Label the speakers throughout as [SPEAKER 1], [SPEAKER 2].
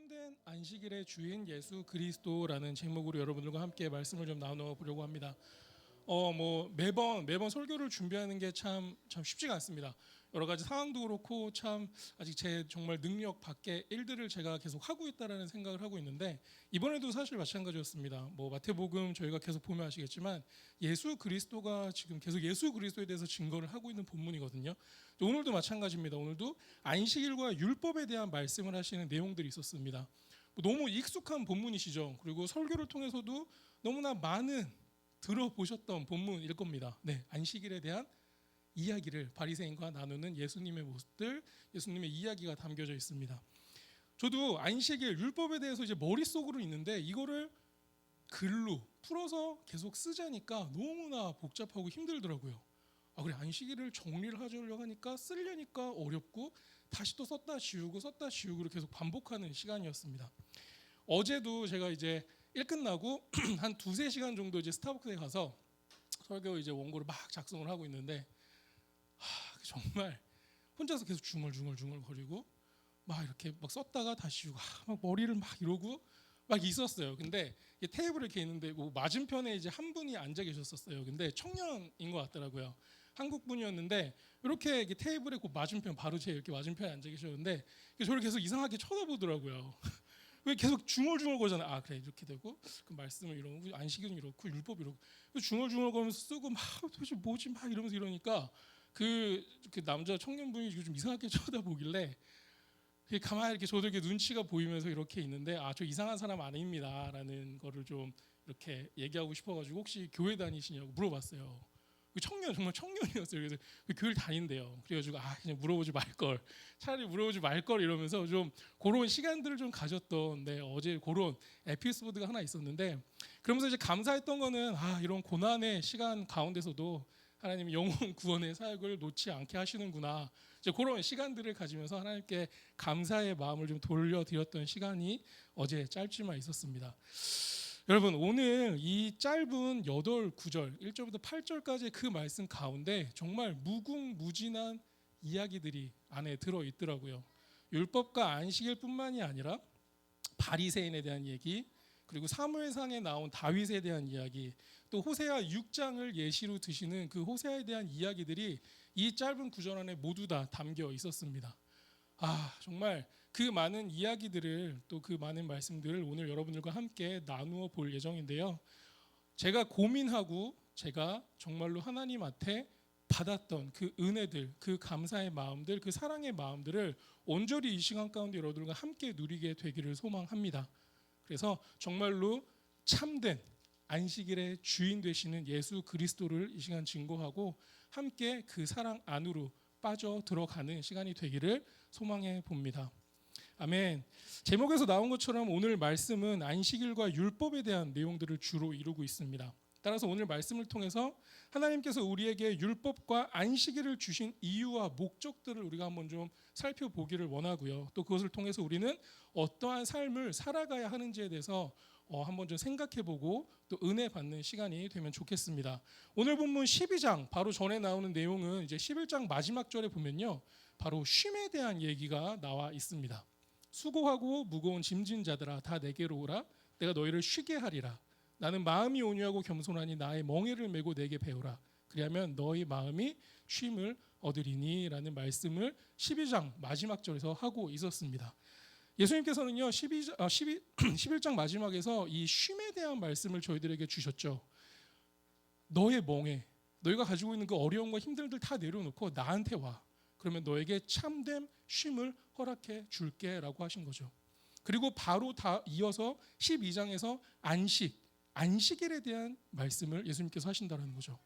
[SPEAKER 1] 참된 안식일의 주인 예수 그리스도라는 제목으로 여러분들과 함께 말씀을 좀 나눠 보려고 합니다. 매번 설교를 준비하는 게 참 쉽지가 않습니다. 여러 가지 상황도 그렇고 참 아직 제 정말 능력 밖의 일들을 제가 계속 하고 있다라는 생각을 하고 있는데, 이번에도 사실 마찬가지였습니다. 마태복음 저희가 계속 보면 아시겠지만 예수 그리스도가 지금 계속 예수 그리스도에 대해서 증거를 하고 있는 본문이거든요. 오늘도 마찬가지입니다. 오늘도 안식일과 율법에 대한 말씀을 하시는 내용들이 있었습니다. 너무 익숙한 본문이시죠. 그리고 설교를 통해서도 너무나 많은 들어보셨던 본문일 겁니다. 네, 안식일에 대한 이야기를 바리새인과 나누는 예수님의 모습들, 예수님의 이야기가 담겨져 있습니다. 저도 안식일 율법에 대해서 이제 머릿속으로 있는데 이거를 글로 풀어서 계속 쓰자니까 너무나 복잡하고 힘들더라고요. 그래, 안식일을 정리를 하려고 하니까 쓰려니까 어렵고 다시 또 썼다 지우고 계속 반복하는 시간이었습니다. 어제도 제가 이제 일 끝나고 한 두세 시간 정도 이제 스타벅스에 가서 설교 이제 원고를 막 작성을 하고 있는데 정말 혼자서 계속 중얼중얼 거리고 막 이렇게 막 썼다가 다시 지우고 막 머리를 막 이러고 막 있었어요. 근데 테이블에 이렇게 있는데 맞은편에 이제 한 분이 앉아 계셨었어요. 근데 청년인 것 같더라고요. 한국 분이었는데 이렇게 테이블에 맞은편 바로 제 이렇게 맞은편에 앉아 계셨는데 저를 계속 이상하게 쳐다보더라고요. 왜 계속 중얼중얼 거잖아요. 그래, 이렇게 되고 그 말씀을 이러고 안식일은 이렇고 율법 이러고 중얼중얼 거면서 쓰고 막 도대체 뭐지 막 이러면서 이러니까 그 남자 청년분이 좀 이상하게 쳐다보길래 가만히 이렇게 저도 이렇게 눈치가 보이면서 이렇게 있는데 저 이상한 사람 아닙니다라는 거를 좀 이렇게 얘기하고 싶어가지고 혹시 교회 다니시냐고 물어봤어요. 그 청년 정말 청년이었어요. 그래서 교회를 다닌대요. 그래가지고 그냥 물어보지 말걸, 차라리 물어보지 말걸 이러면서 좀 그런 시간들을 좀 가졌던 어제 그런 에피소드가 하나 있었는데, 그러면서 이제 감사했던 거는 이런 고난의 시간 가운데서도 하나님이 영혼 구원의 사역을 놓지 않게 하시는구나. 이제 그런 시간들을 가지면서 하나님께 감사의 마음을 좀 돌려드렸던 시간이 어제 짧지만 있었습니다. 여러분, 오늘 이 짧은 8구절 1절부터 8절까지의 그 말씀 가운데 정말 무궁무진한 이야기들이 안에 들어있더라고요. 율법과 안식일 뿐만이 아니라 바리새인에 대한 얘기, 그리고 사무엘상에 나온 다윗에 대한 이야기, 또 호세아 6장을 예시로 드시는 그 호세아에 대한 이야기들이 이 짧은 구절 안에 모두 다 담겨 있었습니다. 정말 그 많은 이야기들을, 또 그 많은 말씀들을 오늘 여러분들과 함께 나누어 볼 예정인데요. 제가 고민하고 제가 정말로 하나님한테 받았던 그 은혜들, 그 감사의 마음들, 그 사랑의 마음들을 온전히 이 시간 가운데 여러분들과 함께 누리게 되기를 소망합니다. 그래서 정말로 참된 안식일의 주인 되시는 예수 그리스도를 이 시간 증거하고 함께 그 사랑 안으로 빠져 들어가는 시간이 되기를 소망해 봅니다. 아멘. 제목에서 나온 것처럼 오늘 말씀은 안식일과 율법에 대한 내용들을 주로 이루고 있습니다. 따라서 오늘 말씀을 통해서 하나님께서 우리에게 율법과 안식일을 주신 이유와 목적들을 우리가 한번 좀 살펴보기를 원하고요. 또 그것을 통해서 우리는 어떠한 삶을 살아가야 하는지에 대해서 한번 좀 생각해보고 또 은혜 받는 시간이 되면 좋겠습니다. 오늘 본문 12장 바로 전에 나오는 내용은 이제 11장 마지막 절에 보면요, 바로 쉼에 대한 얘기가 나와 있습니다. 수고하고 무거운 짐진 자들아 다 내게로 오라. 내가 너희를 쉬게 하리라. 나는 마음이 온유하고 겸손하니 나의 멍에를 메고 내게 배우라. 그리하면 너희 마음이 쉼을 얻으리니 라는 말씀을 12장 마지막 절에서 하고 있었습니다. 예수님께서는요 11장 마지막에서 이 쉼에 대한 말씀을 저희들에게 주셨죠. 너의 멍에, 너희가 가지고 있는 그 어려움과 힘들들 다 내려놓고 나한테 와. 그러면 너에게 참된 쉼을 허락해 줄게 라고 하신 거죠. 그리고 바로 다 이어서 12장에서 안식일에 대한 말씀을 예수님께서 하신다는 거죠.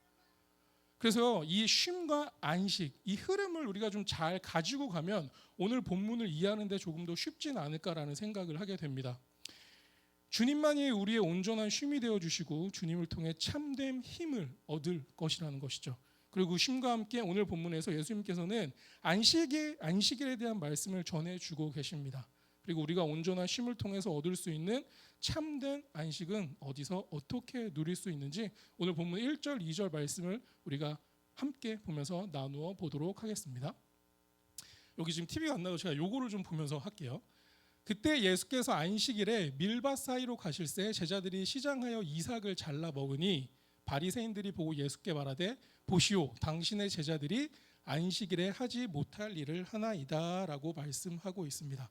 [SPEAKER 1] 그래서 이 쉼과 안식, 이 흐름을 우리가 좀 잘 가지고 가면 오늘 본문을 이해하는 데 조금 더 쉽지는 않을까라는 생각을 하게 됩니다. 주님만이 우리의 온전한 쉼이 되어주시고 주님을 통해 참된 힘을 얻을 것이라는 것이죠. 그리고 쉼과 함께 오늘 본문에서 예수님께서는 안식일에 대한 말씀을 전해주고 계십니다. 그리고 우리가 온전한 쉼을 통해서 얻을 수 있는 참된 안식은 어디서 어떻게 누릴 수 있는지 오늘 본문 1절, 2절 말씀을 우리가 함께 보면서 나누어 보도록 하겠습니다. 여기 지금 TV가 안 나와서 제가 요거를 좀 보면서 할게요. 그때 예수께서 안식일에 밀밭 사이로 가실새 제자들이 시장하여 이삭을 잘라 먹으니 바리새인들이 보고 예수께 말하되 보시오 당신의 제자들이 안식일에 하지 못할 일을 하나이다라고 말씀하고 있습니다.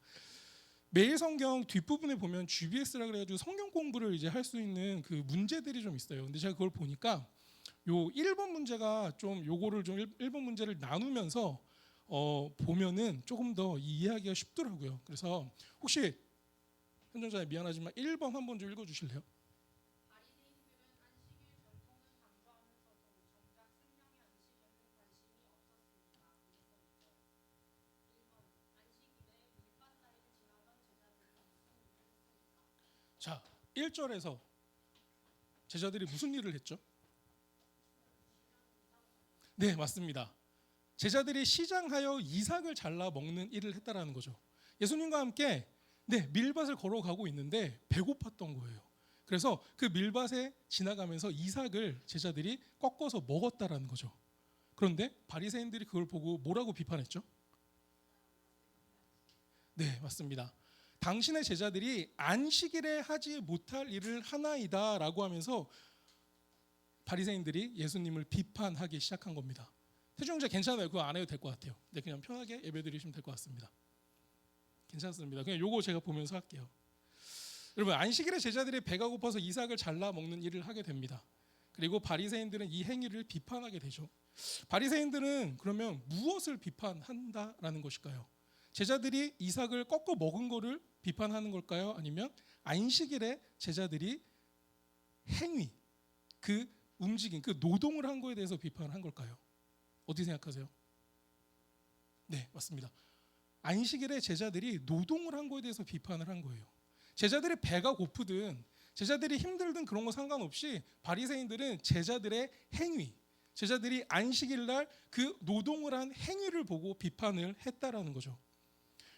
[SPEAKER 1] 매일 성경 뒷부분에 보면 GBS라 그래가지고 성경 공부를 이제 할 수 있는 그 문제들이 좀 있어요. 근데 제가 그걸 보니까 요 1번 문제가 좀 요거를 좀 1번 문제를 나누면서 보면은 조금 더 이해하기가 쉽더라고요. 그래서 혹시 현정자님 미안하지만 1번 한번 좀 읽어주실래요? 자, 1절에서 제자들이 무슨 일을 했죠? 네, 맞습니다. 제자들이 시장하여 이삭을 잘라 먹는 일을 했다라는 거죠. 예수님과 함께 밀밭을 걸어가고 있는데 배고팠던 거예요. 그래서 그 밀밭에 지나가면서 이삭을 제자들이 꺾어서 먹었다라는 거죠. 그런데 바리새인들이 그걸 보고 뭐라고 비판했죠? 네, 맞습니다. 당신의 제자들이 안식일에 하지 못할 일을 하나이다라고 하면서 바리새인들이 예수님을 비판하기 시작한 겁니다. 태중자 괜찮아요. 그거 안 해도 될 것 같아요. 네, 그냥 편하게 예배드리시면 될 것 같습니다. 괜찮습니다. 그냥 요거 제가 보면서 할게요. 여러분 안식일에 제자들이 배가 고파서 이삭을 잘라 먹는 일을 하게 됩니다. 그리고 바리새인들은 이 행위를 비판하게 되죠. 바리새인들은 그러면 무엇을 비판한다라는 것일까요? 제자들이 이삭을 꺾어 먹은 거를 비판하는 걸까요? 아니면 안식일에 제자들이 행위, 그 움직임, 그 노동을 한 거에 대해서 비판한 걸까요? 어떻게 생각하세요? 네, 맞습니다. 안식일에 제자들이 노동을 한 거에 대해서 비판을 한 거예요. 제자들의 배가 고프든 제자들이 힘들든 그런 거 상관없이 바리새인들은 제자들의 행위, 제자들이 안식일 날 그 노동을 한 행위를 보고 비판을 했다라는 거죠.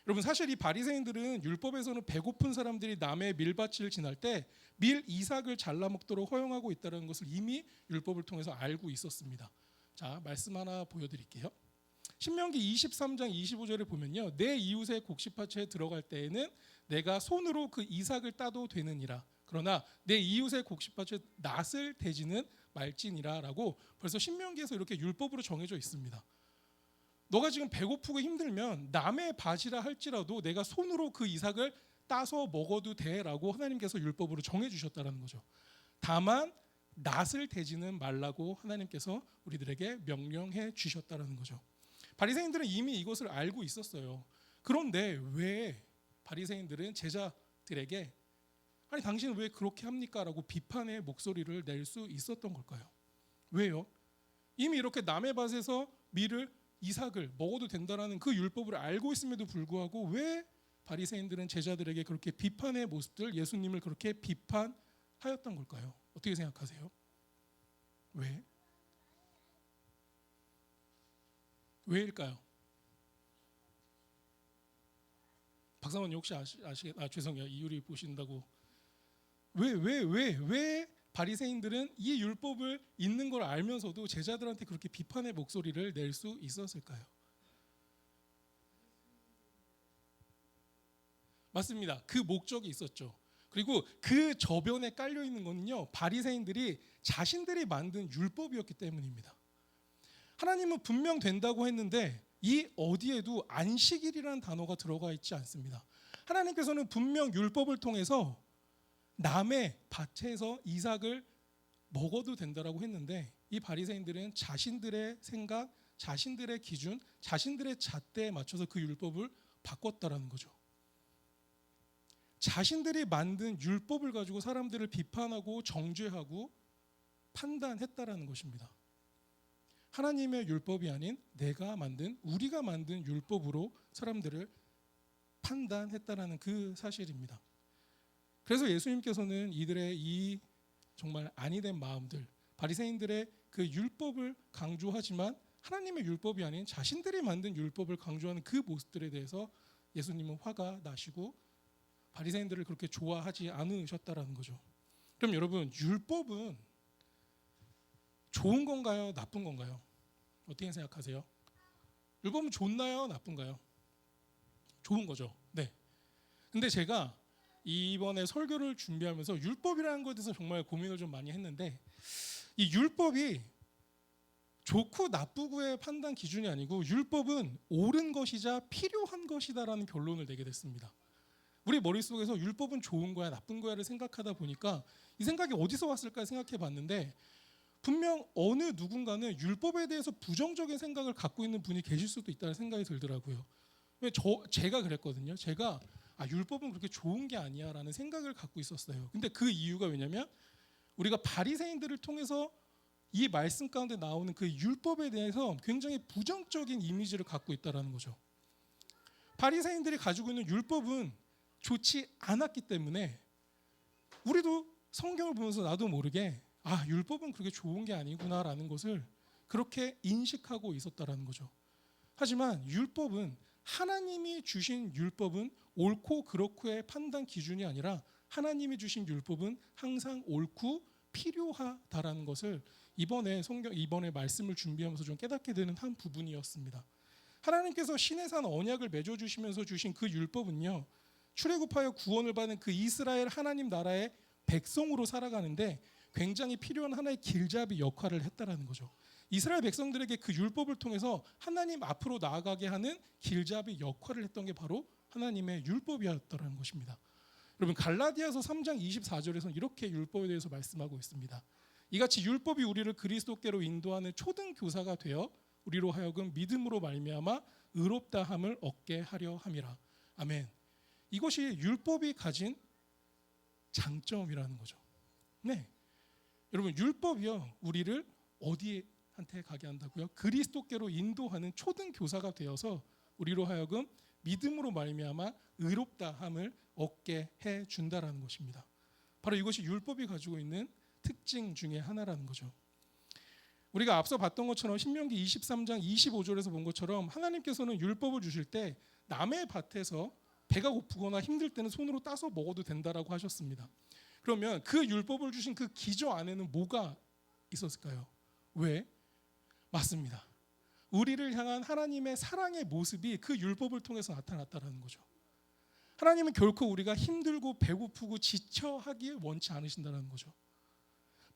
[SPEAKER 1] 여러분 사실 이 바리새인들은 율법에서는 배고픈 사람들이 남의 밀밭을 지날 때 밀 이삭을 잘라 먹도록 허용하고 있다는 것을 이미 율법을 통해서 알고 있었습니다. 자, 말씀 하나 보여드릴게요. 신명기 23장 25절에 보면요, 내 이웃의 곡식밭에 들어갈 때에는 내가 손으로 그 이삭을 따도 되느니라. 그러나 내 이웃의 곡식밭에 낫을 대지는 말지니라라고 벌써 신명기에서 이렇게 율법으로 정해져 있습니다. 너가 지금 배고프고 힘들면 남의 밭이라 할지라도 내가 손으로 그 이삭을 따서 먹어도 돼라고 하나님께서 율법으로 정해주셨다는 거죠. 다만 낫을 대지는 말라고 하나님께서 우리들에게 명령해 주셨다는 거죠. 바리새인들은 이미 이것을 알고 있었어요. 그런데 왜 바리새인들은 제자들에게 아니 당신은 왜 그렇게 합니까? 라고 비판의 목소리를 낼 수 있었던 걸까요? 왜요? 이미 이렇게 남의 밭에서 이삭을 먹어도 된다는 그 율법을 알고 있음에도 불구하고 왜 바리새인들은 제자들에게 그렇게 비판의 모습들, 예수님을 그렇게 비판하였던 걸까요? 어떻게 생각하세요? 왜? 왜일까요? 박사모님 혹시 죄송해요. 이유리 보신다고 왜 바리새인들은 이 율법을 있는 걸 알면서도 제자들한테 그렇게 비판의 목소리를 낼 수 있었을까요? 맞습니다. 그 목적이 있었죠. 그리고 그 저변에 깔려 있는 거는요, 바리새인들이 자신들이 만든 율법이었기 때문입니다. 하나님은 분명 된다고 했는데 이 어디에도 안식일이라는 단어가 들어가 있지 않습니다. 하나님께서는 분명 율법을 통해서 남의 밭에서 이삭을 먹어도 된다라고 했는데 이 바리새인들은 자신들의 생각, 자신들의 기준, 자신들의 잣대에 맞춰서 그 율법을 바꿨다라는 거죠. 자신들이 만든 율법을 가지고 사람들을 비판하고 정죄하고 판단했다라는 것입니다. 하나님의 율법이 아닌 우리가 만든 율법으로 사람들을 판단했다라는 그 사실입니다. 그래서 예수님께서는 이들의 이 정말 아니된 마음들, 바리새인들의 그 율법을 강조하지만 하나님의 율법이 아닌 자신들이 만든 율법을 강조하는 그 모습들에 대해서 예수님은 화가 나시고 바리새인들을 그렇게 좋아하지 않으셨다라는 거죠. 그럼 여러분, 율법은 좋은 건가요? 나쁜 건가요? 어떻게 생각하세요? 율법은 좋나요? 나쁜가요? 좋은 거죠. 네. 근데 제가 이번에 설교를 준비하면서 율법이라는 것에 대해서 정말 고민을 좀 많이 했는데, 이 율법이 좋고 나쁘고의 판단 기준이 아니고 율법은 옳은 것이자 필요한 것이다라는 결론을 내게 됐습니다. 우리 머릿속에서 율법은 좋은 거야 나쁜 거야를 생각하다 보니까 이 생각이 어디서 왔을까 생각해 봤는데, 분명 어느 누군가는 율법에 대해서 부정적인 생각을 갖고 있는 분이 계실 수도 있다는 생각이 들더라고요. 제가 그랬거든요. 제가 율법은 그렇게 좋은 게 아니야라는 생각을 갖고 있었어요. 근데 그 이유가 왜냐면 우리가 바리새인들을 통해서 이 말씀 가운데 나오는 그 율법에 대해서 굉장히 부정적인 이미지를 갖고 있다는 거죠. 바리새인들이 가지고 있는 율법은 좋지 않았기 때문에 우리도 성경을 보면서 나도 모르게 율법은 그렇게 좋은 게 아니구나라는 것을 그렇게 인식하고 있었다라는 거죠. 하지만 율법은, 하나님이 주신 율법은 옳고 그렇고의 판단 기준이 아니라 하나님이 주신 율법은 항상 옳고 필요하다라는 것을 이번에 말씀을 준비하면서 좀 깨닫게 되는 한 부분이었습니다. 하나님께서 시내산 언약을 맺어 주시면서 주신 그 율법은요, 출애굽하여 구원을 받은 그 이스라엘 하나님 나라의 백성으로 살아가는데 굉장히 필요한 하나의 길잡이 역할을 했다라는 거죠. 이스라엘 백성들에게 그 율법을 통해서 하나님 앞으로 나아가게 하는 길잡이 역할을 했던 게 바로 하나님의 율법이었다는 것입니다. 여러분, 갈라디아서 3장 24절에서는 이렇게 율법에 대해서 말씀하고 있습니다. 이같이 율법이 우리를 그리스도께로 인도하는 초등 교사가 되어 우리로 하여금 믿음으로 말미암아 의롭다함을 얻게 하려 함이라. 아멘. 이것이 율법이 가진 장점이라는 거죠. 네, 여러분, 율법이요 우리를 어디한테 가게 한다고요? 그리스도께로 인도하는 초등 교사가 되어서 우리로 하여금 믿음으로 말미암아 의롭다함을 얻게 해 준다라는 것입니다. 바로 이것이 율법이 가지고 있는 특징 중에 하나라는 거죠. 우리가 앞서 봤던 것처럼 신명기 23장 25절에서 본 것처럼 하나님께서는 율법을 주실 때 남의 밭에서 배가 고프거나 힘들 때는 손으로 따서 먹어도 된다라고 하셨습니다. 그러면 그 율법을 주신 그 기저 안에는 뭐가 있었을까요? 왜? 맞습니다. 우리를 향한 하나님의 사랑의 모습이 그 율법을 통해서 나타났다는 거죠. 하나님은 결코 우리가 힘들고 배고프고 지쳐하길 원치 않으신다는 거죠.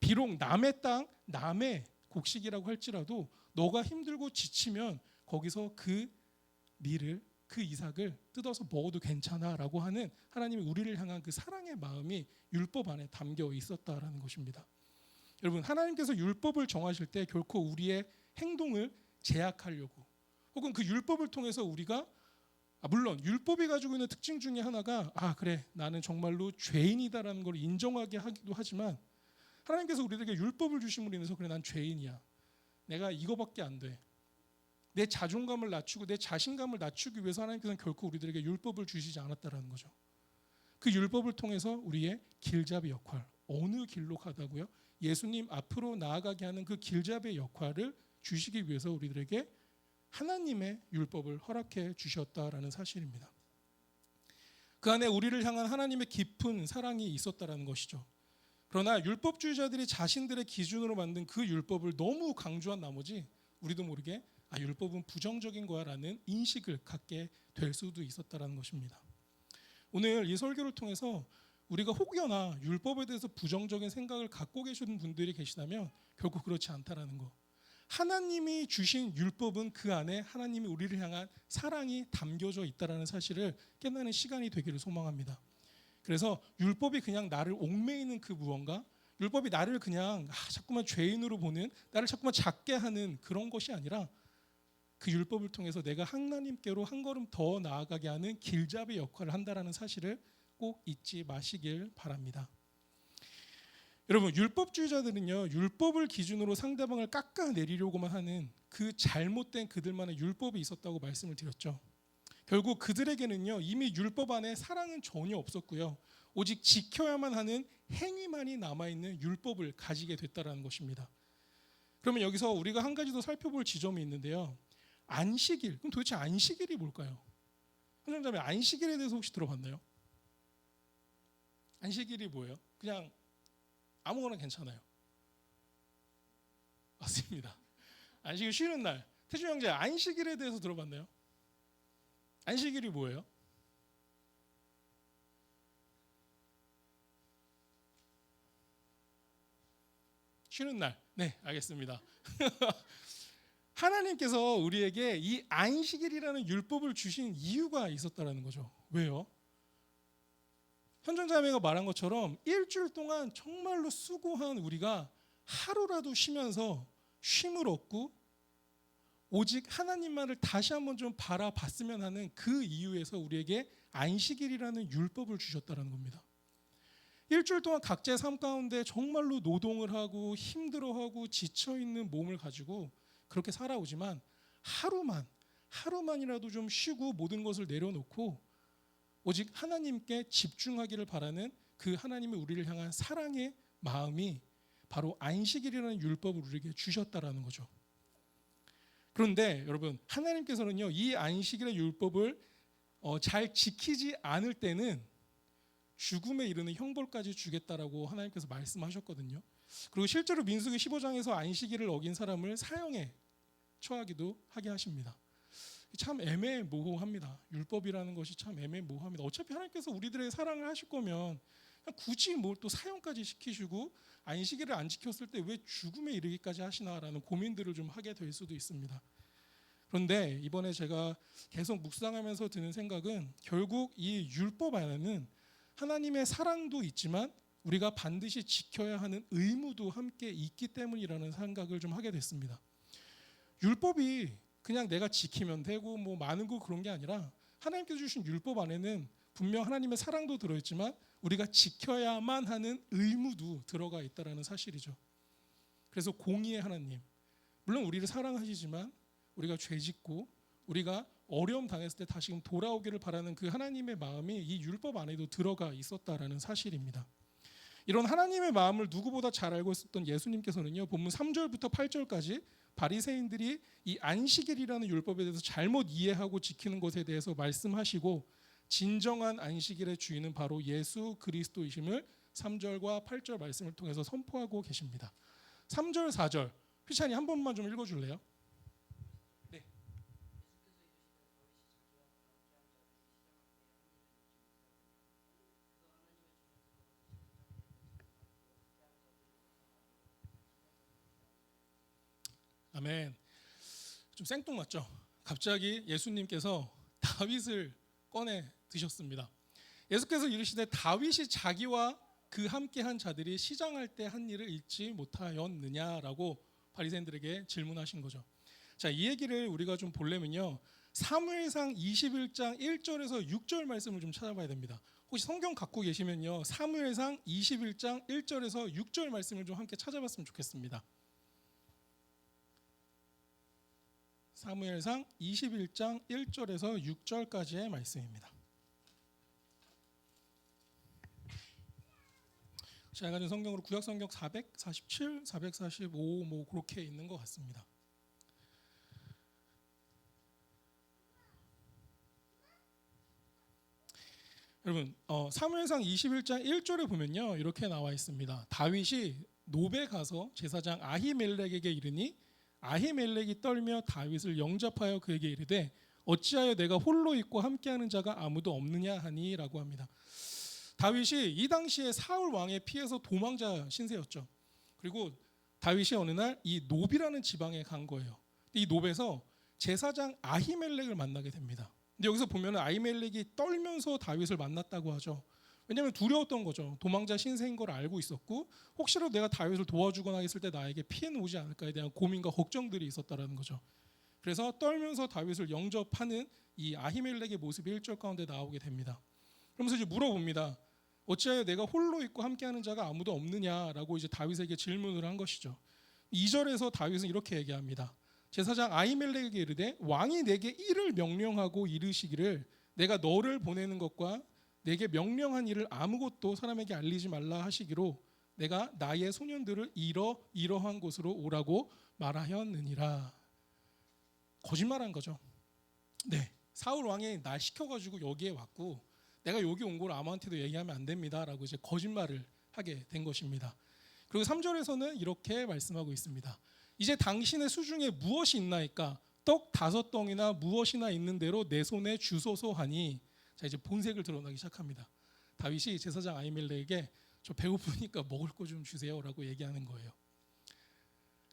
[SPEAKER 1] 비록 남의 땅, 남의 곡식이라고 할지라도 너가 힘들고 지치면 거기서 그 밀을, 그 이삭을 뜯어서 먹어도 괜찮아라고 하는 하나님이 우리를 향한 그 사랑의 마음이 율법 안에 담겨 있었다라는 것입니다. 여러분, 하나님께서 율법을 정하실 때 결코 우리의 행동을 제약하려고, 혹은 그 율법을 통해서 우리가 물론 율법이 가지고 있는 특징 중에 하나가 그래 나는 정말로 죄인이다라는 걸 인정하게 하기도 하지만, 하나님께서 우리에게 율법을 주심으로 인해서 그래 난 죄인이야, 내가 이거밖에 안 돼, 내 자존감을 낮추고 내 자신감을 낮추기 위해서 하나님께서는 결코 우리들에게 율법을 주시지 않았다라는 거죠. 그 율법을 통해서 우리의 길잡이 역할, 어느 길로 가다고요? 예수님 앞으로 나아가게 하는 그 길잡이 역할을 주시기 위해서 우리들에게 하나님의 율법을 허락해 주셨다라는 사실입니다. 그 안에 우리를 향한 하나님의 깊은 사랑이 있었다라는 것이죠. 그러나 율법주의자들이 자신들의 기준으로 만든 그 율법을 너무 강조한 나머지 우리도 모르게 율법은 부정적인 거야라는 인식을 갖게 될 수도 있었다라는 것입니다. 오늘 이 설교를 통해서 우리가 혹여나 율법에 대해서 부정적인 생각을 갖고 계시는 분들이 계시다면 결국 그렇지 않다라는 거. 하나님이 주신 율법은 그 안에 하나님이 우리를 향한 사랑이 담겨져 있다라는 사실을 깨닫는 시간이 되기를 소망합니다. 그래서 율법이 그냥 나를 옥매이는 그 무언가, 율법이 나를 그냥 자꾸만 죄인으로 보는, 나를 자꾸만 작게 하는 그런 것이 아니라 그 율법을 통해서 내가 하나님께로 한 걸음 더 나아가게 하는 길잡이 역할을 한다라는 사실을 꼭 잊지 마시길 바랍니다. 여러분, 율법주의자들은요, 율법을 기준으로 상대방을 깎아내리려고만 하는 그 잘못된 그들만의 율법이 있었다고 말씀을 드렸죠. 결국 그들에게는요, 이미 율법 안에 사랑은 전혀 없었고요, 오직 지켜야만 하는 행위만이 남아있는 율법을 가지게 됐다는 것입니다. 그러면 여기서 우리가 한 가지 더 살펴볼 지점이 있는데요. 안식일, 그럼 도대체 안식일이 뭘까요? 선생님자매, 안식일에 대해서 혹시 들어봤나요? 안식일이 뭐예요? 그냥 아무거나 괜찮아요. 맞습니다. 안식일 쉬는 날. 태준 형제, 안식일에 대해서 들어봤나요? 안식일이 뭐예요? 쉬는 날. 네, 알겠습니다. 하나님께서 우리에게 이 안식일이라는 율법을 주신 이유가 있었다라는 거죠. 왜요? 현존자매가 말한 것처럼 일주일 동안 정말로 수고한 우리가 하루라도 쉬면서 쉼을 얻고 오직 하나님만을 다시 한번 좀 바라봤으면 하는 그 이유에서 우리에게 안식일이라는 율법을 주셨다는 겁니다. 일주일 동안 각자의 삶 가운데 정말로 노동을 하고 힘들어하고 지쳐있는 몸을 가지고 그렇게 살아오지만 하루만이라도 좀 쉬고 모든 것을 내려놓고 오직 하나님께 집중하기를 바라는 그 하나님의 우리를 향한 사랑의 마음이 바로 안식일이라는 율법을 우리에게 주셨다라는 거죠. 그런데 여러분, 하나님께서는요, 이 안식일의 율법을 잘 지키지 않을 때는 죽음에 이르는 형벌까지 주겠다라고 하나님께서 말씀하셨거든요. 그리고 실제로 민수기 15장에서 안식일을 어긴 사람을 사형에 처하기도 하게 하십니다. 참 애매모호합니다. 율법이라는 것이 참 애매모호합니다. 어차피 하나님께서 우리들의 사랑을 하실 거면 굳이 뭘 또 사형까지 시키시고 안식일을 안 지켰을 때 왜 죽음에 이르기까지 하시나라는 고민들을 좀 하게 될 수도 있습니다. 그런데 이번에 제가 계속 묵상하면서 드는 생각은 결국 이 율법 안에는 하나님의 사랑도 있지만 우리가 반드시 지켜야 하는 의무도 함께 있기 때문이라는 생각을 좀 하게 됐습니다. 율법이 그냥 내가 지키면 되고 뭐 많은 거 그런 게 아니라 하나님께서 주신 율법 안에는 분명 하나님의 사랑도 들어있지만 우리가 지켜야만 하는 의무도 들어가 있다는 사실이죠. 그래서 공의의 하나님, 물론 우리를 사랑하시지만 우리가 죄짓고 우리가 어려움 당했을 때 다시금 돌아오기를 바라는 그 하나님의 마음이 이 율법 안에도 들어가 있었다라는 사실입니다. 이런 하나님의 마음을 누구보다 잘 알고 있었던 예수님께서는요, 본문 3절부터 8절까지 바리새인들이 이 안식일이라는 율법에 대해서 잘못 이해하고 지키는 것에 대해서 말씀하시고 진정한 안식일의 주인은 바로 예수 그리스도이심을 3절과 8절 말씀을 통해서 선포하고 계십니다. 3절, 4절 휘찬이 한 번만 좀 읽어줄래요? 네. 아멘. 좀 생뚱맞죠? 갑자기 예수님께서 다윗을 꺼내 드셨습니다. 예수께서 이르시되 다윗이 자기와 그 함께한 자들이 시장할 때 한 일을 잊지 못하였느냐라고 바리새인들에게 질문하신 거죠. 자, 이 얘기를 우리가 좀 보려면요, 사무엘상 21장 1절에서 6절 말씀을 좀 찾아봐야 됩니다. 혹시 성경 갖고 계시면요, 사무엘상 21장 1절에서 6절 말씀을 좀 함께 찾아봤으면 좋겠습니다. 사무엘상 21장 1절에서 6절까지의 말씀입니다. 제가 가진 성경으로 구약성경 447, 445 뭐 그렇게 있는 것 같습니다. 여러분, 사무엘상 21장 1절에 보면요, 이렇게 나와 있습니다. 다윗이 노베 가서 제사장 아히멜렉에게 이르니 아히멜렉이 떨며 다윗을 영접하여 그에게 이르되 어찌하여 내가 홀로 있고 함께하는 자가 아무도 없느냐 하니라고 합니다. 다윗이 이 당시에 사울 왕의 피해서 도망자 신세였죠. 그리고 다윗이 어느 날 이 노비라는 지방에 간 거예요. 이 노베에서 제사장 아히멜렉을 만나게 됩니다. 근데 여기서 보면 아히멜렉이 떨면서 다윗을 만났다고 하죠. 왜냐하면 두려웠던 거죠. 도망자 신세인 걸 알고 있었고 혹시라도 내가 다윗을 도와주거나 했을 때 나에게 피해는 오지 않을까에 대한 고민과 걱정들이 있었다라는 거죠. 그래서 떨면서 다윗을 영접하는 이 아히멜렉의 모습이 1절 가운데 나오게 됩니다. 그러면서 이제 물어봅니다. 어찌하여 내가 홀로 있고 함께하는 자가 아무도 없느냐라고 이제 다윗에게 질문을 한 것이죠. 2절에서 다윗은 이렇게 얘기합니다. 제사장 아히멜렉에게 이르되 왕이 내게 이를 명령하고 이르시기를 내가 너를 보내는 것과 내게 명령한 일을 아무것도 사람에게 알리지 말라 하시기로 내가 나의 소년들을 이러한 곳으로 오라고 말하였느니라. 거짓말한 거죠. 네, 사울 왕이 날 시켜가지고 여기에 왔고 내가 여기 온 걸 아무한테도 얘기하면 안 됩니다라고 이제 거짓말을 하게 된 것입니다. 그리고 3절에서는 이렇게 말씀하고 있습니다. 이제 당신의 수중에 무엇이 있나이까 떡 5덩이나 무엇이나 있는 대로 내 손에 주소서 하니, 자 이제 본색을 드러나기 시작합니다. 다윗이 제사장 아히멜렉에게 저 배고프니까 먹을 거 좀 주세요라고 얘기하는 거예요.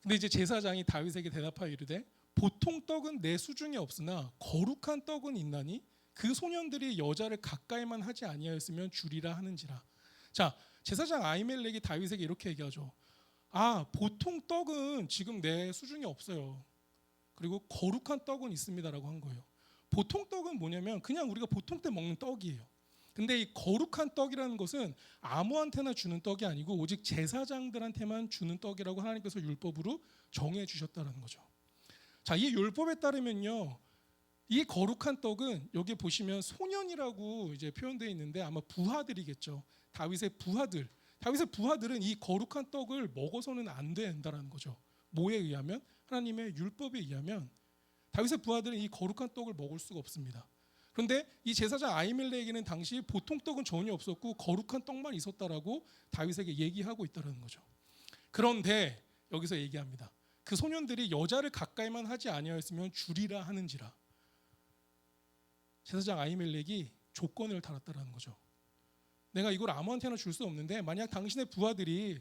[SPEAKER 1] 근데 이제 제사장이 다윗에게 대답하여 이르되 보통 떡은 내 수중에 없으나 거룩한 떡은 있나니 그 소년들이 여자를 가까이만 하지 아니하였으면 주리라 하는지라. 자, 제사장 아히멜렉이 다윗에게 이렇게 얘기하죠. 아, 보통 떡은 지금 내 수중에 없어요. 그리고 거룩한 떡은 있습니다라고 한 거예요. 보통 떡은 뭐냐면 그냥 우리가 보통 때 먹는 떡이에요. 근데 이 거룩한 떡이라는 것은 아무한테나 주는 떡이 아니고 오직 제사장들한테만 주는 떡이라고 하나님께서 율법으로 정해 주셨다는 거죠. 자, 이 율법에 따르면요, 이 거룩한 떡은 여기 보시면 소년이라고 이제 표현되어 있는데 아마 부하들이겠죠. 다윗의 부하들. 다윗의 부하들은 이 거룩한 떡을 먹어서는 안 된다라는 거죠. 뭐에 의하면? 하나님의 율법에 의하면 다윗의 부하들은 이 거룩한 떡을 먹을 수가 없습니다. 그런데 이 제사장 아히멜렉에게는 당시 보통 떡은 전혀 없었고 거룩한 떡만 있었다라고 다윗에게 얘기하고 있다는 거죠. 그런데 여기서 얘기합니다. 그 소년들이 여자를 가까이만 하지 아니하였으면 주리라 하는지라. 제사장 아히멜렉이 조건을 달았다는 거죠. 내가 이걸 아무한테나 줄 수 없는데 만약 당신의 부하들이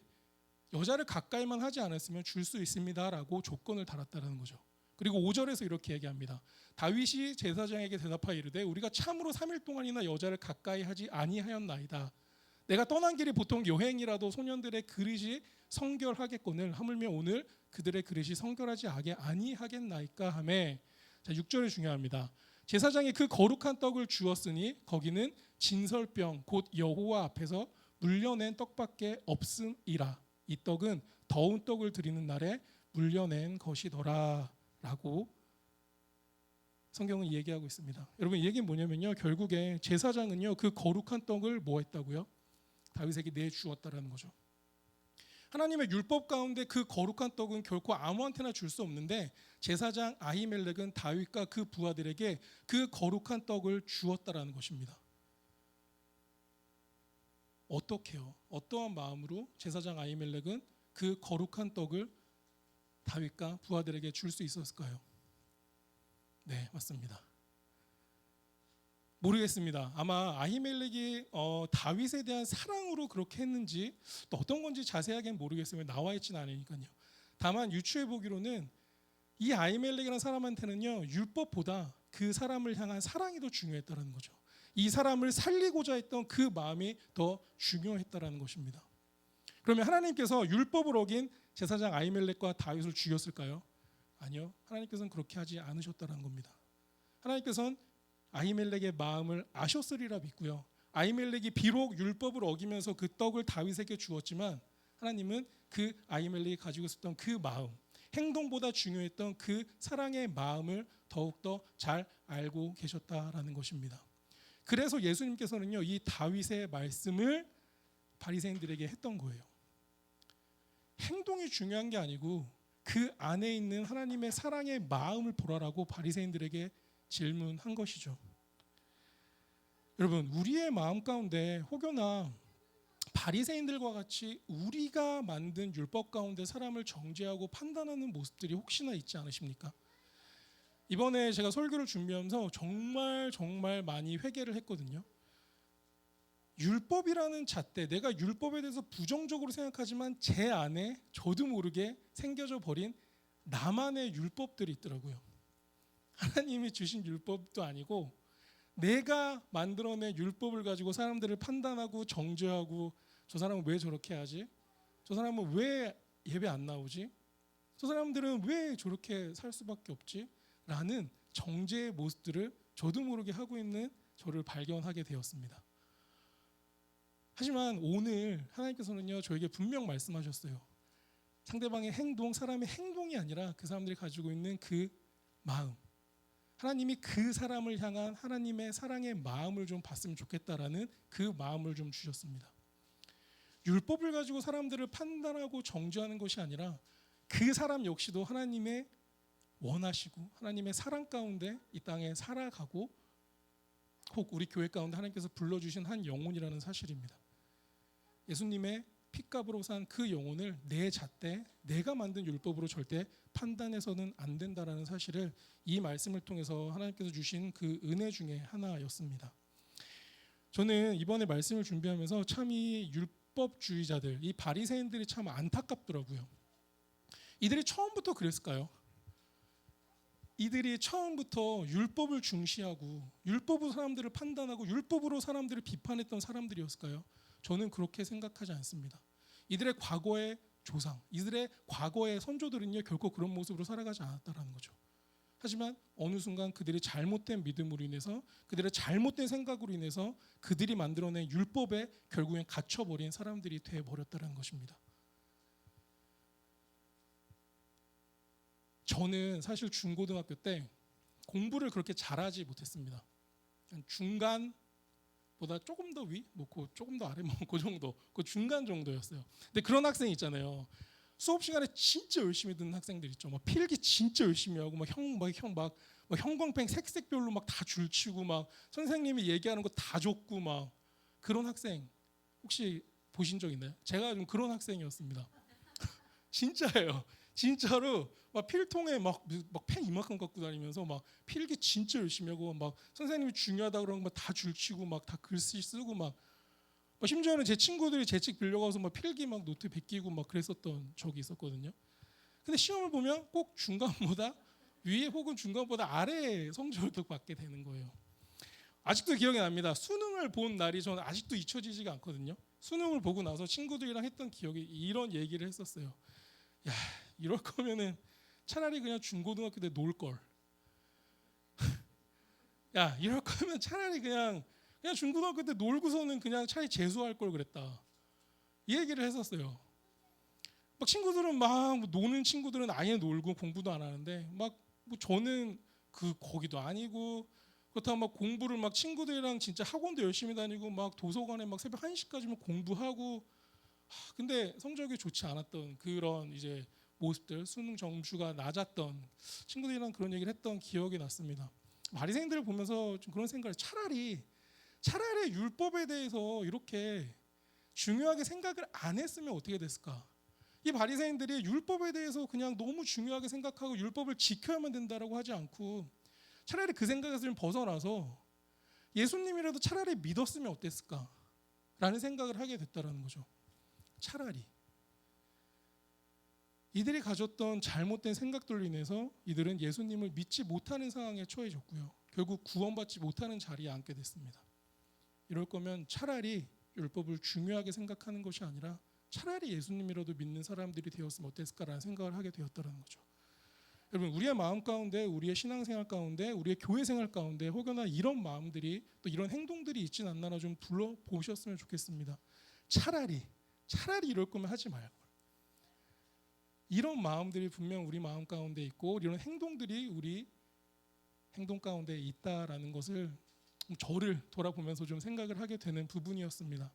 [SPEAKER 1] 여자를 가까이만 하지 않았으면 줄 수 있습니다라고 조건을 달았다는 거죠. 그리고 5절에서 이렇게 얘기합니다. 다윗이 제사장에게 대답하여 이르되 우리가 참으로 3일 동안이나 여자를 가까이 하지 아니하였나이다. 내가 떠난 길이 보통 여행이라도 소년들의 그릇이 성결하겠거늘 하물며 오늘 그들의 그릇이 성결하지 아니하겠나이까 하매. 자, 6절이 중요합니다. 제사장이 그 거룩한 떡을 주었으니 거기는 진설병 곧 여호와 앞에서 물려낸 떡밖에 없음이라. 이 떡은 더운 떡을 드리는 날에 물려낸 것이더라 라고 성경은 얘기하고 있습니다. 여러분, 이 얘기는 뭐냐면요, 결국에 제사장은요 그 거룩한 떡을 뭐 했다고요? 다윗에게 내주었다라는 거죠. 하나님의 율법 가운데 그 거룩한 떡은 결코 아무한테나 줄 수 없는데 제사장 아히멜렉은 다윗과 그 부하들에게 그 거룩한 떡을 주었다라는 것입니다. 어떻게요? 어떠한 마음으로 제사장 아히멜렉은 그 거룩한 떡을 다윗과 부하들에게 줄 수 있었을까요? 네, 맞습니다. 모르겠습니다. 아마 아히멜렉이 다윗에 대한 사랑으로 그렇게 했는지 또 어떤 건지 자세하게는 모르겠으면 나와 있지는 않으니까요. 다만 유추해 보기로는 이 아히멜렉이라는 사람한테는요 율법보다 그 사람을 향한 사랑이 더 중요했다는 거죠. 이 사람을 살리고자 했던 그 마음이 더 중요했다는 것입니다. 그러면 하나님께서 율법을 어긴 제사장 아히멜렉과 다윗을 죽였을까요? 아니요. 하나님께서는 그렇게 하지 않으셨다는 겁니다. 하나님께서는 아히멜렉의 마음을 아셨으리라 믿고요. 아히멜렉이 비록 율법을 어기면서 그 떡을 다윗에게 주었지만 하나님은 그 아히멜렉이 가지고 있었던 그 마음, 행동보다 중요했던 그 사랑의 마음을 더욱더 잘 알고 계셨다라는 것입니다. 그래서 예수님께서는요 이 다윗의 말씀을 바리새인들에게 했던 거예요. 행동이 중요한 게 아니고 그 안에 있는 하나님의 사랑의 마음을 보라라고 바리새인들에게 질문한 것이죠. 여러분, 우리의 마음 가운데 혹여나 바리새인들과 같이 우리가 만든 율법 가운데 사람을 정죄하고 판단하는 모습들이 혹시나 있지 않으십니까? 이번에 제가 설교를 준비하면서 정말 많이 회개를 했거든요. 율법이라는 잣대, 내가 율법에 대해서 부정적으로 생각하지만 제 안에 저도 모르게 생겨져 버린 나만의 율법들이 있더라고요. 하나님이 주신 율법도 아니고 내가 만들어낸 율법을 가지고 사람들을 판단하고 정죄하고 저 사람은 왜 저렇게 하지? 저 사람은 왜 예배 안 나오지? 저 사람들은 왜 저렇게 살 수밖에 없지? 라는 정죄의 모습들을 저도 모르게 하고 있는 저를 발견하게 되었습니다. 하지만 오늘 하나님께서는요 저에게 분명 말씀하셨어요. 상대방의 행동, 사람의 행동이 아니라 그 사람들이 가지고 있는 그 마음, 하나님이 그 사람을 향한 하나님의 사랑의 마음을 좀 봤으면 좋겠다라는 그 마음을 좀 주셨습니다. 율법을 가지고 사람들을 판단하고 정죄하는 것이 아니라 그 사람 역시도 하나님의 원하시고 하나님의 사랑 가운데 이 땅에 살아가고 혹 우리 교회 가운데 하나님께서 불러주신 한 영혼이라는 사실입니다. 예수님의 핏값으로 산 그 영혼을 내 잣대, 내가 만든 율법으로 절대 판단해서는 안 된다라는 사실을 이 말씀을 통해서 하나님께서 주신 그 은혜 중에 하나였습니다. 저는 이번에 말씀을 준비하면서 참 이 율법주의자들, 이 바리새인들이 참 안타깝더라고요. 이들이 처음부터 그랬을까요? 이들이 처음부터 율법을 중시하고 율법으로 사람들을 판단하고 율법으로 사람들을 비판했던 사람들이었을까요? 저는 그렇게 생각하지 않습니다. 이들의 과거의 조상, 이들의 과거의 선조들은요 결코 그런 모습으로 살아가지 않았다라는 거죠. 하지만 어느 순간 그들의 잘못된 믿음으로 인해서 그들의 잘못된 생각으로 인해서 그들이 만들어낸 율법에 결국엔 갇혀버린 사람들이 되어버렸다는 것입니다. 저는 사실 중고등학교 때 공부를 그렇게 잘하지 못했습니다. 중간보다 조금 더 위, 조금 더 아래, 그 정도, 그 중간 정도였어요. 근데 그런 학생이 있잖아요. 수업 시간에 진짜 열심히 듣는 학생들 있죠. 막 필기 진짜 열심히 하고 막 형광펜 색색별로 막 다 줄치고 막 선생님이 얘기하는 거 다 적고 막 그런 학생 혹시 보신 적 있나요? 제가 좀 그런 학생이었습니다. 진짜예요. 진짜로 막 필통에 막 펜 이만큼 갖고 다니면서 막 필기 진짜 열심히 하고 막 선생님이 중요하다 그러는 거 다 줄치고 막 다 글씨 쓰고 막 심지어는 제 친구들이 제 책 빌려가서 막 필기 막 노트 베끼고 막 그랬었던 적이 있었거든요. 근데 시험을 보면 꼭 중간보다 위에 혹은 중간보다 아래에 성적을 받게 되는 거예요. 아직도 기억이 납니다. 수능을 본 날이 저는 아직도 잊혀지지가 않거든요. 수능을 보고 나서 친구들이랑 했던 기억이 이런 얘기를 했었어요. 야, 이럴 거면은 차라리 그냥 중고등학교 때 놀 걸. 야, 이럴 거면 차라리 그냥 중고등학교 때 놀고서는 그냥 차라리 재수할 걸 그랬다. 이 얘기를 했었어요. 막 친구들은 막 노는 친구들은 아예 놀고 공부도 안 하는데 막 저는 거기도 아니고 그렇다고 막 공부를 막 친구들이랑 진짜 학원도 열심히 다니고 막 도서관에 막 새벽 1시까지만 공부하고 근데 성적이 좋지 않았던 그런 이제 모습들, 수능 점수가 낮았던 친구들이랑 그런 얘기를 했던 기억이 났습니다. 바리새인들을 보면서 좀 그런 생각을 차라리 율법에 대해서 이렇게 중요하게 생각을 안 했으면 어떻게 됐을까? 이 바리새인들이 율법에 대해서 그냥 너무 중요하게 생각하고 율법을 지켜야만 된다라고 하지 않고 차라리 그 생각에서 좀 벗어나서 예수님이라도 차라리 믿었으면 어땠을까? 라는 생각을 하게 됐다라는 거죠. 차라리 이들이 가졌던 잘못된 생각들로 인해서 이들은 예수님을 믿지 못하는 상황에 처해졌고요. 결국 구원받지 못하는 자리에 앉게 됐습니다. 이럴 거면 차라리 율법을 중요하게 생각하는 것이 아니라 차라리 예수님이라도 믿는 사람들이 되었으면 어땠을까라는 생각을 하게 되었다는 거죠. 여러분, 우리의 마음 가운데, 우리의 신앙생활 가운데, 우리의 교회생활 가운데 혹여나 이런 마음들이 또 이런 행동들이 있진 않나 좀 불러보셨으면 좋겠습니다. 차라리 이럴 거면 하지 말고 이런 마음들이 분명 우리 마음 가운데 있고 이런 행동들이 우리 행동 가운데 있다라는 것을 저를 돌아보면서 좀 생각을 하게 되는 부분이었습니다.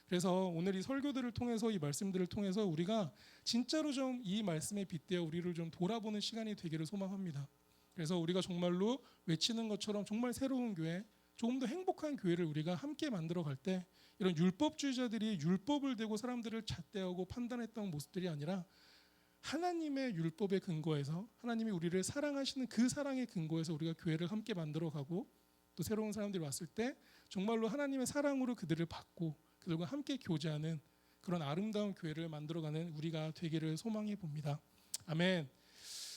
[SPEAKER 1] 그래서 오늘 이 설교들을 통해서 이 말씀들을 통해서 우리가 진짜로 좀 이 말씀에 빗대어 우리를 좀 돌아보는 시간이 되기를 소망합니다. 그래서 우리가 정말로 외치는 것처럼 정말 새로운 교회, 조금 더 행복한 교회를 우리가 함께 만들어 갈 때 이런 율법주의자들이 율법을 대고 사람들을 잣대하고 판단했던 모습들이 아니라 하나님의 율법의 근거에서 하나님이 우리를 사랑하시는 그 사랑의 근거에서 우리가 교회를 함께 만들어가고 또 새로운 사람들이 왔을 때 정말로 하나님의 사랑으로 그들을 받고 그들과 함께 교제하는 그런 아름다운 교회를 만들어가는 우리가 되기를 소망해 봅니다. 아멘.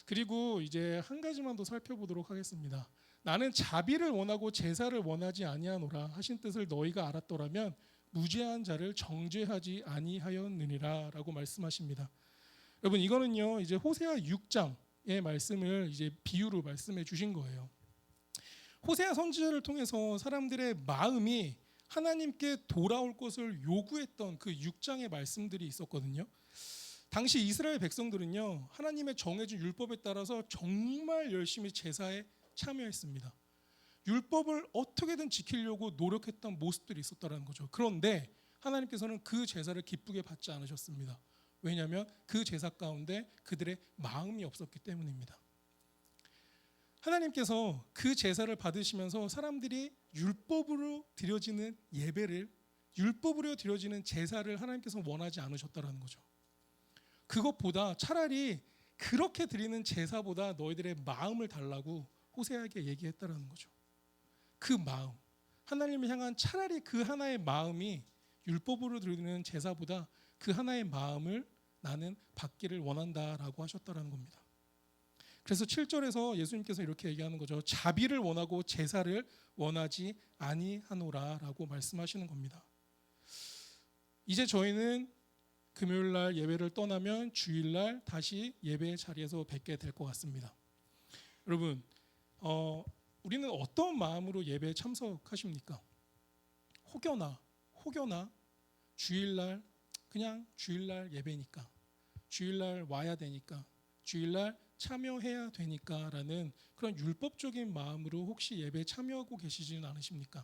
[SPEAKER 1] 그리고 이제 한 가지만 더 살펴보도록 하겠습니다. 나는 자비를 원하고 제사를 원하지 아니하노라 하신 뜻을 너희가 알았더라면 무죄한 자를 정죄하지 아니하였느니라라고 말씀하십니다. 여러분, 이거는요 이제 호세아 6장의 말씀을 이제 비유로 말씀해 주신 거예요. 호세아 선지자를 통해서 사람들의 마음이 하나님께 돌아올 것을 요구했던 그 6장의 말씀들이 있었거든요. 당시 이스라엘 백성들은요 하나님의 정해진 율법에 따라서 정말 열심히 제사에 참여했습니다. 율법을 어떻게든 지키려고 노력했던 모습들이 있었다는 거죠. 그런데 하나님께서는 그 제사를 기쁘게 받지 않으셨습니다. 왜냐하면 그 제사 가운데 그들의 마음이 없었기 때문입니다. 하나님께서 그 제사를 받으시면서 사람들이 율법으로 드려지는 예배를, 율법으로 드려지는 제사를 하나님께서 원하지 않으셨다는 거죠. 그것보다 차라리 그렇게 드리는 제사보다 너희들의 마음을 달라고 호세아에게 얘기했다는 거죠. 그 마음, 하나님을 향한 차라리 그 하나의 마음이 율법으로 드리는 제사보다 그 하나의 마음을 나는 받기를 원한다라고 하셨다라는 겁니다. 그래서 7절에서 예수님께서 이렇게 얘기하는 거죠. 자비를 원하고 제사를 원하지 아니하노라라고 말씀하시는 겁니다. 이제 저희는 금요일 날 예배를 떠나면 주일 날 다시 예배 자리에서 뵙게 될 것 같습니다. 여러분, 우리는 어떤 마음으로 예배에 참석하십니까? 혹여나 주일날 그냥 주일날 예배니까, 주일날 와야 되니까, 주일날 참여해야 되니까라는 그런 율법적인 마음으로 혹시 예배에 참여하고 계시지는 않으십니까?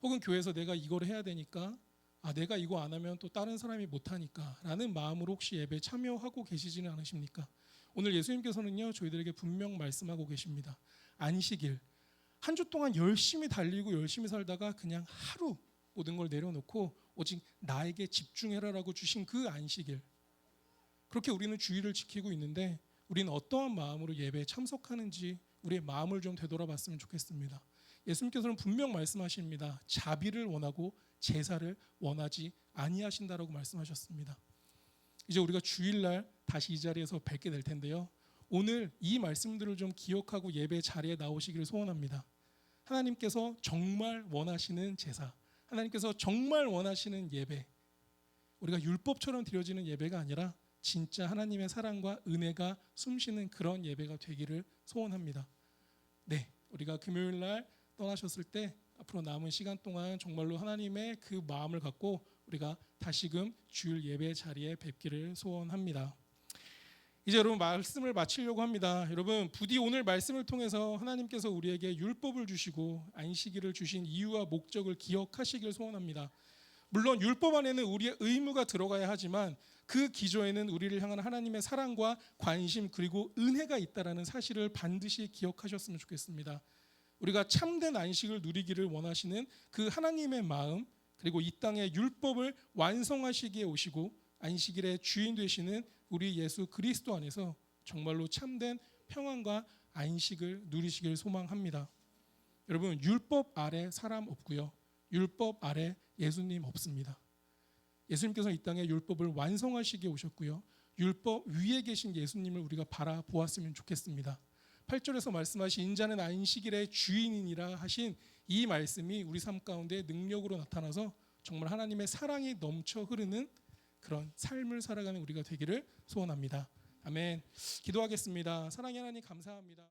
[SPEAKER 1] 혹은 교회에서 내가 이걸 해야 되니까, 내가 이거 안 하면 또 다른 사람이 못하니까라는 마음으로 혹시 예배에 참여하고 계시지는 않으십니까? 오늘 예수님께서는요, 저희들에게 분명 말씀하고 계십니다. 안식일, 한 주 동안 열심히 달리고 열심히 살다가 그냥 하루 모든 걸 내려놓고 오직 나에게 집중해라라고 주신 그 안식일, 그렇게 우리는 주의를 지키고 있는데 우리는 어떠한 마음으로 예배에 참석하는지 우리의 마음을 좀 되돌아봤으면 좋겠습니다. 예수님께서는 분명 말씀하십니다. 자비를 원하고 제사를 원하지 아니하신다라고 말씀하셨습니다. 이제 우리가 주일날 다시 이 자리에서 뵙게 될 텐데요. 오늘 이 말씀들을 좀 기억하고 예배 자리에 나오시기를 소원합니다. 하나님께서 정말 원하시는 제사, 하나님께서 정말 원하시는 예배, 우리가 율법처럼 드려지는 예배가 아니라 진짜 하나님의 사랑과 은혜가 숨쉬는 그런 예배가 되기를 소원합니다. 네, 우리가 금요일 날 떠나셨을 때 앞으로 남은 시간 동안 정말로 하나님의 그 마음을 갖고 우리가 다시금 주일 예배 자리에 뵙기를 소원합니다. 이제 여러분 말씀을 마치려고 합니다. 여러분 부디 오늘 말씀을 통해서 하나님께서 우리에게 율법을 주시고 안식일을 주신 이유와 목적을 기억하시길 소원합니다. 물론 율법 안에는 우리의 의무가 들어가야 하지만 그 기조에는 우리를 향한 하나님의 사랑과 관심 그리고 은혜가 있다라는 사실을 반드시 기억하셨으면 좋겠습니다. 우리가 참된 안식을 누리기를 원하시는 그 하나님의 마음, 그리고 이 땅의 율법을 완성하시기에 오시고 안식일의 주인 되시는 우리 예수 그리스도 안에서 정말로 참된 평안과 안식을 누리시길 소망합니다. 여러분, 율법 아래 사람 없고요, 율법 아래 예수님 없습니다. 예수님께서 이 땅에 율법을 완성하시기에 오셨고요, 율법 위에 계신 예수님을 우리가 바라보았으면 좋겠습니다. 8절에서 말씀하신 인자는 안식일의 주인이니라 하신 이 말씀이 우리 삶 가운데 능력으로 나타나서 정말 하나님의 사랑이 넘쳐 흐르는 그런 삶을 살아가는 우리가 되기를 소원합니다. 아멘. 기도하겠습니다. 사랑의 하나님 감사합니다.